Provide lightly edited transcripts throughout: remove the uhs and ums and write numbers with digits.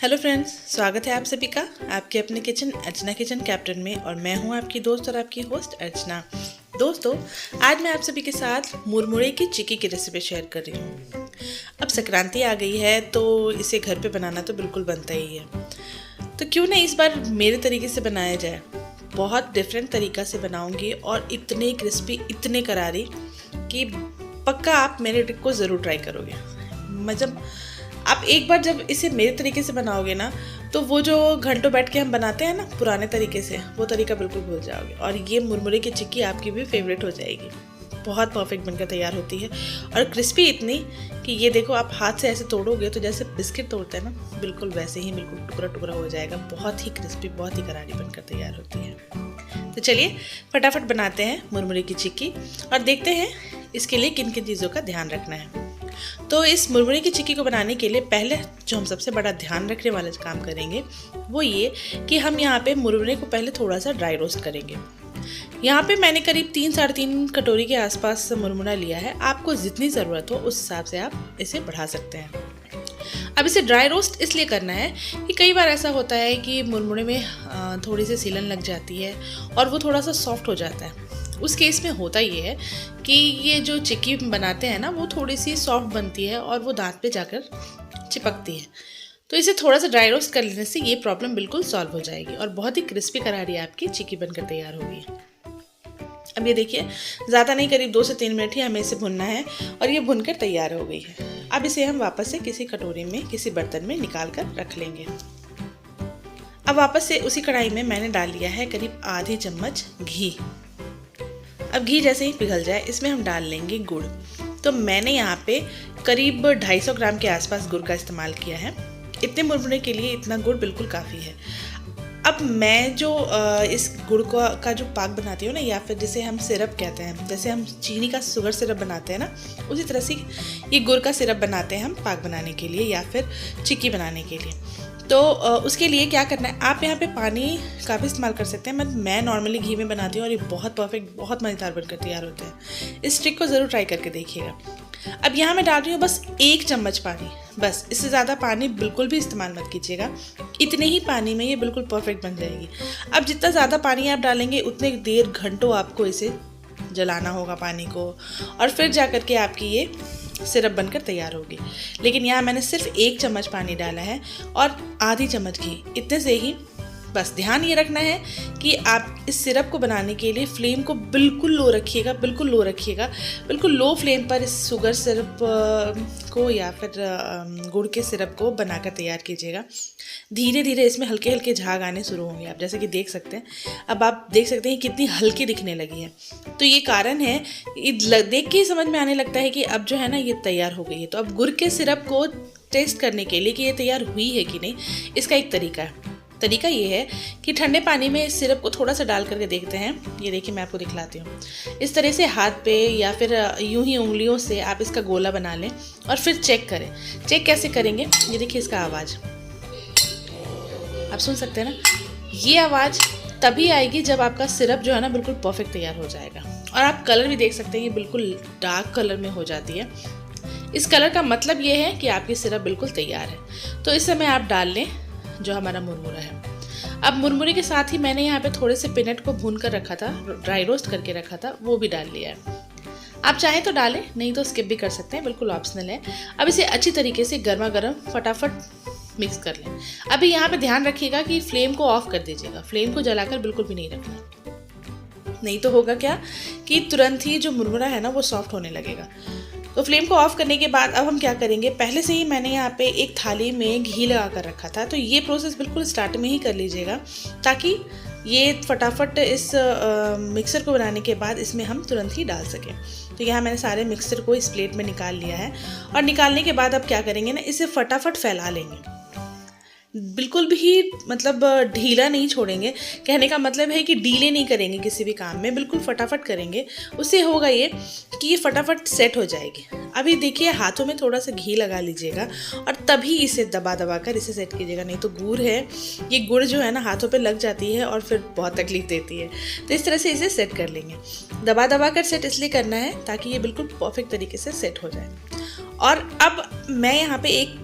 Hello friends, स्वागत है आप सभी का आपके अपने किचन अर्चना किचन कैप्टन में। और मैं हूं आपकी दोस्त और आपकी होस्ट अर्चना। दोस्तों, आज मैं आप सभी के साथ मुरमुरे की चिक्की की रेसिपी शेयर कर रही हूं। अब संक्रांति आ गई है तो इसे घर पे बनाना तो बिल्कुल बनता ही है। तो क्यों ना इस बार मेरे तरीके से बनाया जाए। बहुत डिफरेंट तरीका से बनाऊंगी और इतने क्रिस्पी, इतने करारी कि पक्का आप मेरे ट्रिक को ज़रूर ट्राई करोगे। मतलब आप एक बार जब इसे मेरे तरीके से बनाओगे ना, तो वो जो घंटों बैठ के हम बनाते हैं ना पुराने तरीके से, वो तरीका बिल्कुल भूल जाओगे। और ये मुरमुरे की चिक्की आपकी भी फेवरेट हो जाएगी। बहुत परफेक्ट बनकर तैयार होती है और क्रिस्पी इतनी कि ये देखो, आप हाथ से ऐसे तोड़ोगे तो जैसे बिस्किट तोड़ते हैं ना, बिल्कुल वैसे ही बिल्कुल टुकड़ा टुकड़ा हो जाएगा। बहुत ही क्रिस्पी, बहुत ही करारी बनकर तैयार होती है। तो चलिए फटाफट बनाते हैं मुरमुरे की चिक्की और देखते हैं इसके लिए किन किन चीज़ों का ध्यान रखना है। तो इस मुरमुरे की चिक्की को बनाने के लिए पहले जो हम सबसे बड़ा ध्यान रखने वाला काम करेंगे वो ये कि हम यहाँ पे मुरमुरे को पहले थोड़ा सा ड्राई रोस्ट करेंगे। यहाँ पे मैंने करीब 3-3.5 कटोरी के आसपास मुरमुरा लिया है। आपको जितनी ज़रूरत हो उस हिसाब से आप इसे बढ़ा सकते हैं। अब इसे ड्राई रोस्ट इसलिए करना है कि कई बार ऐसा होता है कि मुरमुरे में थोड़ी सी सीलन लग जाती है और वो थोड़ा सा सॉफ्ट हो जाता है। उस केस में होता ये है कि ये जो चिक्की बनाते हैं ना, वो थोड़ी सी सॉफ्ट बनती है और वो दांत पे जाकर चिपकती है। तो इसे थोड़ा सा ड्राई रोस्ट कर लेने से ये प्रॉब्लम बिल्कुल सॉल्व हो जाएगी और बहुत ही क्रिस्पी करारी आपकी चिक्की बनकर तैयार होगी। अब ये देखिए, ज़्यादा नहीं, करीब 2 से 3 मिनट ही हमें इसे भुनना है और ये भुनकर तैयार हो गई है। अब इसे हम वापस से किसी कटोरी में, किसी बर्तन में निकाल कर रख लेंगे। अब वापस से उसी कढ़ाई में मैंने डाल लिया है करीब आधी चम्मच घी। अब घी जैसे ही पिघल जाए इसमें हम डाल लेंगे गुड़। तो मैंने यहाँ पे करीब 250 ग्राम के आसपास गुड़ का इस्तेमाल किया है। इतने मुरमुरे के लिए इतना गुड़ बिल्कुल काफ़ी है। अब मैं जो इस गुड़ का जो पाक बनाती हूँ ना, या फिर जिसे हम सिरप कहते हैं, जैसे हम चीनी का शुगर सिरप बनाते हैं ना, उसी तरह से ये गुड़ का सिरप बनाते हैं हम पाक बनाने के लिए या फिर चिक्की बनाने के लिए। तो उसके लिए क्या करना है, आप यहाँ पे पानी का भी इस्तेमाल कर सकते हैं। मैं नॉर्मली घी में बनाती हूँ और ये बहुत परफेक्ट, बहुत मज़ेदार बनकर तैयार होते हैं। इस ट्रिक को ज़रूर ट्राई करके देखिएगा। अब यहाँ मैं डाल रही हूँ बस 1 चम्मच पानी, बस। इससे ज़्यादा पानी बिल्कुल भी इस्तेमाल मत कीजिएगा। इतने ही पानी में ये बिल्कुल परफेक्ट बन जाएगी। अब जितना ज़्यादा पानी आप डालेंगे उतने देर, घंटों आपको इसे जलाना होगा पानी को, और फिर जा कर के आपकी ये सिरप बनकर तैयार होगी। लेकिन यहाँ मैंने सिर्फ 1 चम्मच पानी डाला है और आधी चम्मच घी। इतने से ही बस ध्यान ये रखना है कि आप इस सिरप को बनाने के लिए फ्लेम को बिल्कुल लो रखिएगा, बिल्कुल लो रखिएगा। बिल्कुल लो फ्लेम पर इस शुगर सिरप को या फिर गुड़ के सिरप को बनाकर तैयार कीजिएगा। धीरे धीरे इसमें हल्के हल्के झाग आने शुरू होंगे, आप जैसे कि देख सकते हैं। अब आप देख सकते हैं कितनी हल्की दिखने लगी है। तो ये कारण है, देख के ही समझ में आने लगता है कि अब जो है ना ये तैयार हो गई है। तो अब गुड़ के सिरप को टेस्ट करने के लिए कि ये तैयार हुई है कि नहीं, इसका एक तरीका है। तरीका ये है कि ठंडे पानी में इस सिरप को थोड़ा सा डाल करके देखते हैं। ये देखिए, मैं आपको दिखलाती हूँ। इस तरह से हाथ पे या फिर यूं ही उंगलियों से आप इसका गोला बना लें और फिर चेक करें। चेक कैसे करेंगे, ये देखिए इसका आवाज़ आप सुन सकते हैं ना। ये आवाज़ तभी आएगी जब आपका सिरप जो है ना बिल्कुल परफेक्ट तैयार हो जाएगा। और आप कलर भी देख सकते हैं, ये बिल्कुल डार्क कलर में हो जाती है। इस कलर का मतलब ये है कि आपकी सिरप बिल्कुल तैयार है। तो इस समय आप डाल लें जो हमारा मुरमुरा है। अब मुरमुरे के साथ ही मैंने यहाँ पे थोड़े से पीनट को भून कर रखा था, ड्राई रोस्ट करके रखा था, वो भी डाल लिया है। आप चाहें तो डालें, नहीं तो स्किप भी कर सकते हैं, बिल्कुल ऑप्शनल है। अब इसे अच्छी तरीके से गर्मा गर्म फटाफट मिक्स कर लें। अभी यहाँ पे ध्यान रखिएगा कि फ्लेम को ऑफ कर दीजिएगा। फ्लेम को जलाकर बिल्कुल भी नहीं रखना, नहीं तो होगा क्या कि तुरंत ही जो मुरमुरा है ना वो सॉफ्ट होने लगेगा। तो फ्लेम को ऑफ करने के बाद अब हम क्या करेंगे, पहले से ही मैंने यहाँ पे एक थाली में घी लगा कर रखा था। तो ये प्रोसेस बिल्कुल स्टार्ट में ही कर लीजिएगा ताकि ये फटाफट इस मिक्सर को बनाने के बाद इसमें हम तुरंत ही डाल सकें। तो यहाँ मैंने सारे मिक्सर को इस प्लेट में निकाल लिया है और निकालने के बाद अब क्या करेंगे ना, इसे फटाफट फैला लेंगे। बिल्कुल भी मतलब ढीला नहीं छोड़ेंगे। कहने का मतलब है कि डीले नहीं करेंगे किसी भी काम में, बिल्कुल फटाफट करेंगे। उससे होगा ये कि ये फटाफट सेट हो जाएगी। अभी देखिए, हाथों में थोड़ा सा घी लगा लीजिएगा और तभी इसे दबा दबा कर इसे सेट कीजिएगा, नहीं तो गुड़ है, ये गुड़ जो है ना हाथों पे लग जाती है और फिर बहुत तकलीफ देती है। तो इस तरह से इसे सेट कर लेंगे। दबा दबा कर सेट इसलिए करना है ताकि ये बिल्कुल परफेक्ट तरीके से सेट हो जाए। और अब मैं यहाँ पे एक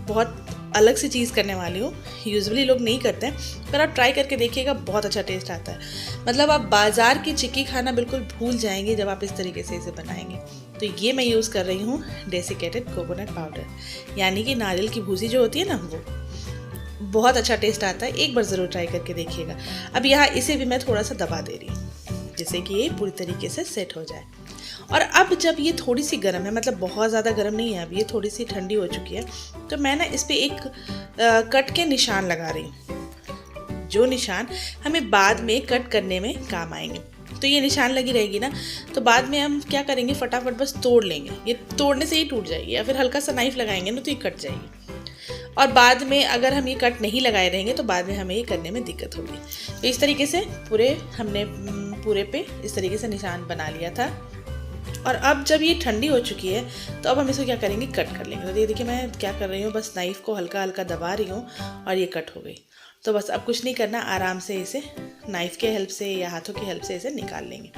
बहुत अलग सी चीज़ करने वाली हूँ, यूजुअली लोग नहीं करते हैं, पर आप ट्राई करके देखिएगा, बहुत अच्छा टेस्ट आता है। मतलब आप बाज़ार की चिक्की खाना बिल्कुल भूल जाएंगे जब आप इस तरीके से इसे बनाएंगे। तो ये मैं यूज़ कर रही हूँ डेसिकेटेड कोकोनट पाउडर, यानी कि नारियल की भूसी जो होती है ना, वो बहुत अच्छा टेस्ट आता है। एक बार ज़रूर ट्राई करके देखिएगा। अब यहाँ इसे भी मैं थोड़ा सा दबा दे रही हूँ जिससे कि ये पूरी तरीके से सेट हो जाए। और अब जब ये थोड़ी सी गर्म है, मतलब बहुत ज़्यादा गर्म नहीं है, अब ये थोड़ी सी ठंडी हो चुकी है, तो मैं ना इस पर एक कट के निशान लगा रही हूँ, जो निशान हमें बाद में कट करने में काम आएंगे। तो ये निशान लगी रहेगी ना, तो बाद में हम क्या करेंगे, फटाफट बस तोड़ लेंगे। ये तोड़ने से ही टूट जाएगी, या फिर हल्का सा नाइफ लगाएंगे ना तो ये कट जाएगी। और बाद में अगर हम ये कट नहीं लगाए रहेंगे तो बाद में हमें ये करने में दिक्कत होगी। तो इस तरीके से हमने पूरे पे इस तरीके से निशान बना लिया था। और अब जब ये ठंडी हो चुकी है तो अब हम इसको क्या करेंगे, कट कर लेंगे। तो ये देखिए मैं क्या कर रही हूँ, बस नाइफ़ को हल्का हल्का दबा रही हूँ और ये कट हो गई। तो बस अब कुछ नहीं करना, आराम से इसे नाइफ़ के हेल्प से या हाथों की हेल्प से इसे निकाल लेंगे।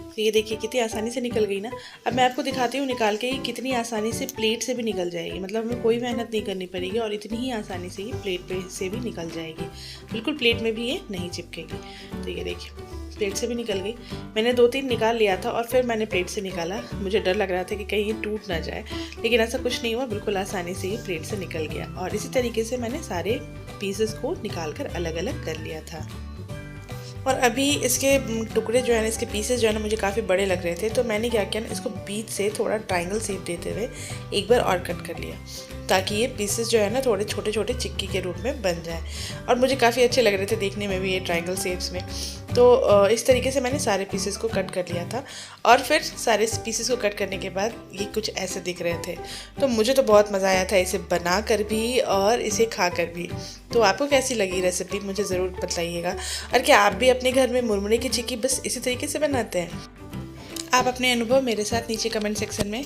तो ये देखिए कितनी आसानी से निकल गई ना। अब मैं आपको दिखाती हूँ निकाल के, कितनी आसानी से प्लेट से भी निकल जाएगी। मतलब हमें कोई मेहनत नहीं करनी पड़ेगी और इतनी ही आसानी से ये प्लेट पे से भी निकल जाएगी, बिल्कुल प्लेट में भी ये नहीं चिपकेगी। तो ये देखिए प्लेट से भी निकल गई। मैंने 2-3 निकाल लिया था और फिर मैंने प्लेट से निकाला। मुझे डर लग रहा था कि कहीं ये टूट ना जाए, लेकिन ऐसा कुछ नहीं हुआ, बिल्कुल आसानी से ये प्लेट से निकल गया। और इसी तरीके से मैंने सारे पीसेस को निकाल कर अलग अलग कर लिया था। और अभी इसके टुकड़े जो है ना, इसके पीसेस जो है ना, मुझे काफ़ी बड़े लग रहे थे, तो मैंने क्या किया ना, इसको बीच से थोड़ा ट्रायंगल शेप देते हुए एक बार और कट कर लिया, ताकि ये पीसेस जो है ना थोड़े छोटे छोटे चिक्की के रूप में बन जाए। और मुझे काफ़ी अच्छे लग रहे थे देखने में भी ये ट्रायंगल शेप्स में। तो इस तरीके से मैंने सारे पीसेस को कट कर लिया था। और फिर सारे पीसेस को कट करने के बाद ये कुछ ऐसे दिख रहे थे। तो मुझे तो बहुत मज़ा आया था इसे बना कर भी और इसे खा कर भी। तो आपको कैसी लगी रेसिपी मुझे ज़रूर बताइएगा। और क्या आप भी अपने घर में मुरमुरे की चिक्की बस इसी तरीके से बनाते हैं? आप अपने अनुभव मेरे साथ नीचे कमेंट सेक्शन में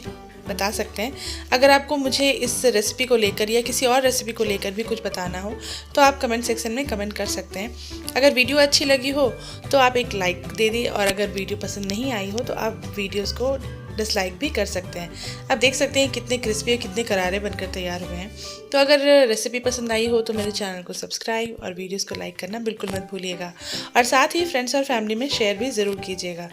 बता सकते हैं। अगर आपको मुझे इस रेसिपी को लेकर या किसी और रेसिपी को लेकर भी कुछ बताना हो तो आप कमेंट सेक्शन में कमेंट कर सकते हैं। अगर वीडियो अच्छी लगी हो तो आप एक लाइक दे दें, और अगर वीडियो पसंद नहीं आई हो तो आप वीडियोस को डिसलाइक भी कर सकते हैं। आप देख सकते हैं कितने क्रिस्पी और कितने करारे बनकर तैयार हुए हैं। तो अगर रेसिपी पसंद आई हो तो मेरे चैनल को सब्सक्राइब और वीडियोस को लाइक करना बिल्कुल मत भूलिएगा, और साथ ही फ्रेंड्स और फैमिली में शेयर भी ज़रूर कीजिएगा।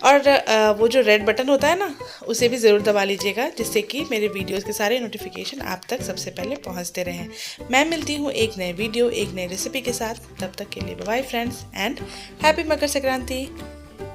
और वो जो रेड बटन होता है ना, उसे भी ज़रूर दबा लीजिएगा, जिससे कि मेरे वीडियोस के सारे नोटिफिकेशन आप तक सबसे पहले पहुंचते रहें। मैं मिलती हूँ एक नए वीडियो एक नई रेसिपी के साथ। तब तक के लिए bye friends and happy Makar Sankranti.